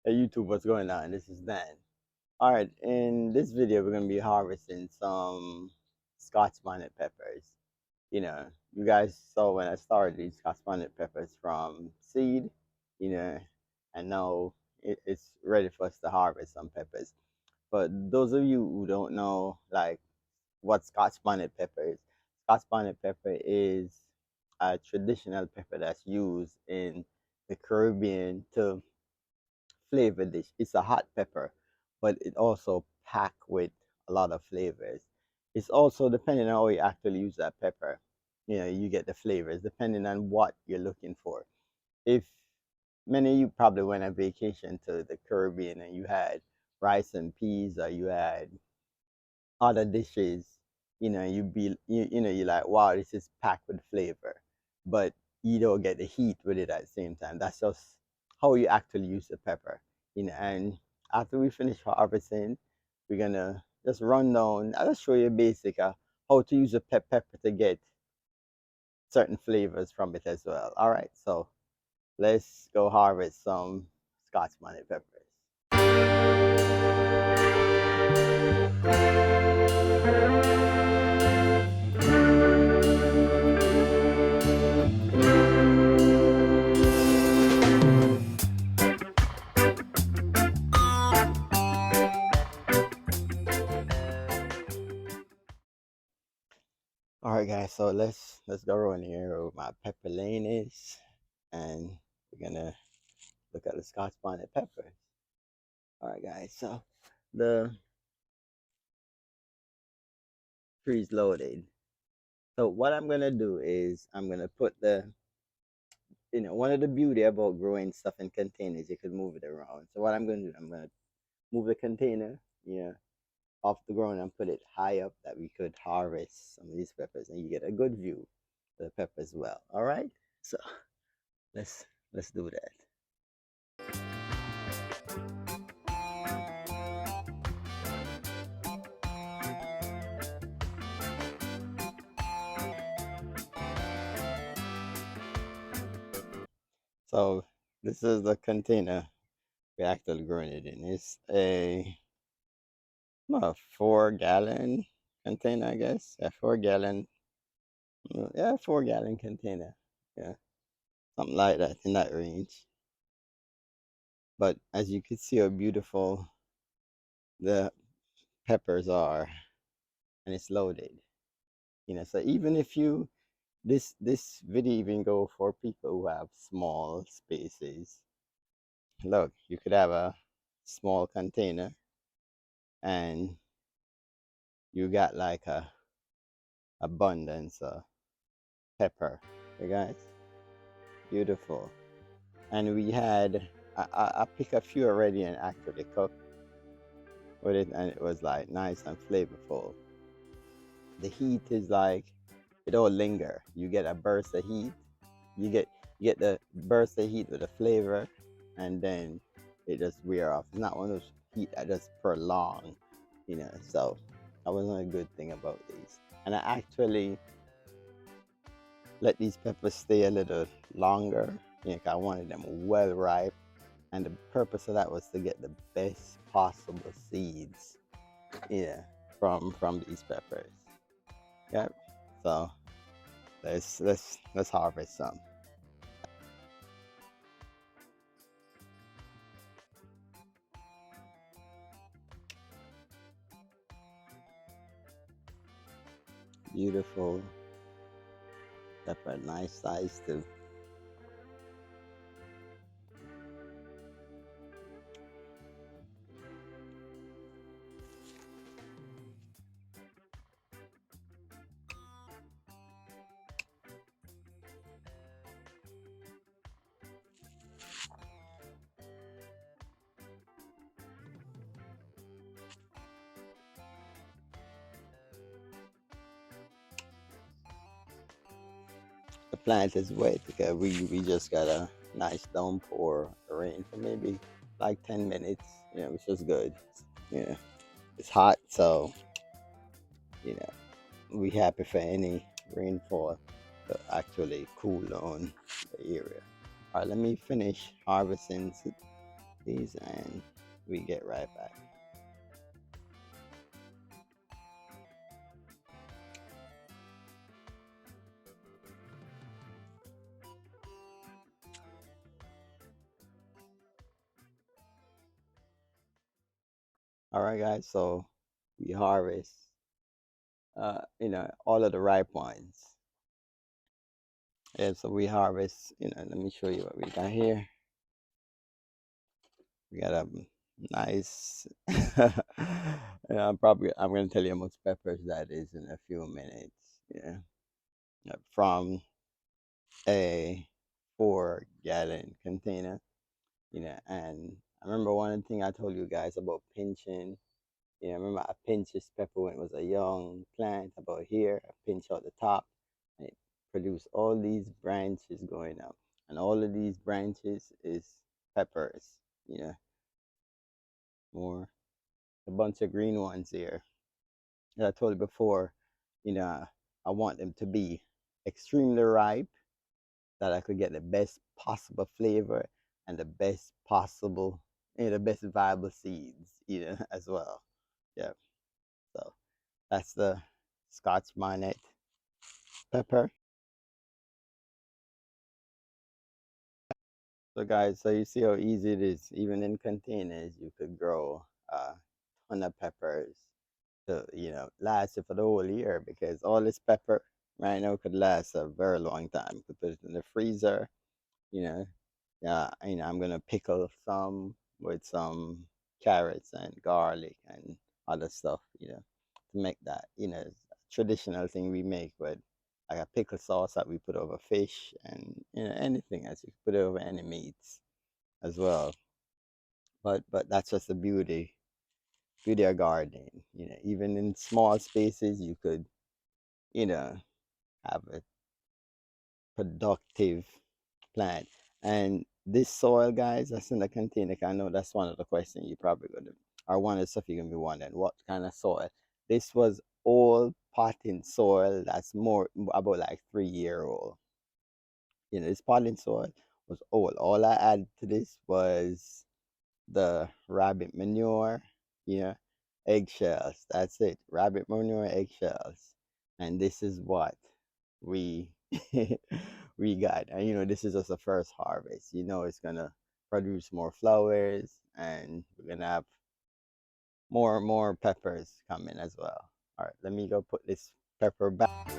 Hey YouTube, what's going on? This is Dan. Alright, in this video we're gonna be harvesting some Scotch bonnet peppers. You guys saw when I started these Scotch bonnet peppers from seed, you know, and now it's ready for us to harvest some peppers. But those of you who don't know like what Scotch bonnet pepper is, Scotch bonnet pepper is a traditional pepper that's used in the Caribbean to flavor dish. It's a hot pepper, but it also packed with a lot of flavors. It's also depending on how you actually use that pepper. You get the flavors depending on what you're looking for. If many of you probably went on vacation to the Caribbean and you had rice and peas or you had other dishes, you're like, wow, this is packed with flavor, but you don't get the heat with it at the same time. That's just how you actually use the pepper. And after we finish harvesting, we're gonna just run down. I'll just show you basic how to use a pepper to get certain flavors from it as well. All right, so let's go harvest some Scotch bonnet peppers. All right, guys. So let's go around here where my pepper lane is, and we're gonna look at the Scotch bonnet peppers. All right, guys. So the tree's loaded. So what I'm gonna do is I'm gonna put one of the beauty about growing stuff in containers, you could move it around. So what I'm gonna do, I'm gonna move the container, off the ground and put it high up that we could harvest some of these peppers, and you get a good view of the peppers well. All right. So let's do that. So this is the container we actually growing it in. It's a 4 gallon container, I guess. Yeah, 4 gallon. Yeah, 4 gallon container. Yeah, something like that in that range. But as you can see how beautiful the peppers are, and it's loaded. So even if you this video even go for people who have small spaces. Look, you could have a small container and you got like a abundance of pepper. You guys, beautiful. And we had I picked a few already and actually cooked with it, and it was like nice and flavorful. The heat is like it don't linger. You get a burst of heat. You get the burst of heat with the flavor, and then it just wear off. It's not one of those heat that just prolong. So that was another good thing about these. And I actually let these peppers stay a little longer. 'Cause I wanted them well ripe, and the purpose of that was to get the best possible seeds, from these peppers. Yep. So let's harvest some. Beautiful pepper, nice size too. The plant is wet because we just got a nice downpour of rain for maybe like 10 minutes, which was good. Yeah, it's hot, so you know we happy for any rainfall to actually cool down the area. All right, let me finish harvesting these, and we get right back. All right, guys. So we harvest, all of the ripe ones. And so we harvest, let me show you what we got here. We got a nice, I'm going to tell you how much peppers that is in a few minutes. Yeah. From a 4-gallon container, and I remember one thing I told you guys about pinching. Remember I pinched this pepper when it was a young plant about here. I pinch out the top, and it produced all these branches going up. And all of these branches is peppers, you know, more a bunch of green ones here. As I told you before, you know, I want them to be extremely ripe, that I could get the best possible flavor and the best possible, the best viable seeds, as well. Yeah. So that's the Scotch Bonnet pepper. So guys, so you see how easy it is. Even in containers, you could grow a ton of peppers to, last you for the whole year, because all this pepper right now could last a very long time. You could put it in the freezer, you know. Yeah, I'm gonna pickle some with some carrots and garlic and other stuff, to make that, traditional thing we make with like a pickle sauce that we put over fish, and anything else you put it over any meats as well. But that's just the beauty of gardening. Even in small spaces you could, you know, have a productive plant. And this soil, guys, that's in the container. I know that's one of the questions you probably gonna, or one of the stuff you're gonna be wondering, what kind of soil? This was old potting soil that's more about like 3 year old. This potting soil was old. All I added to this was the rabbit manure, yeah, eggshells. That's it. Rabbit manure, eggshells. And this is what we we got. And this is just the first harvest. It's gonna produce more flowers, and we're gonna have more peppers coming as well. All right, let me go put this pepper back.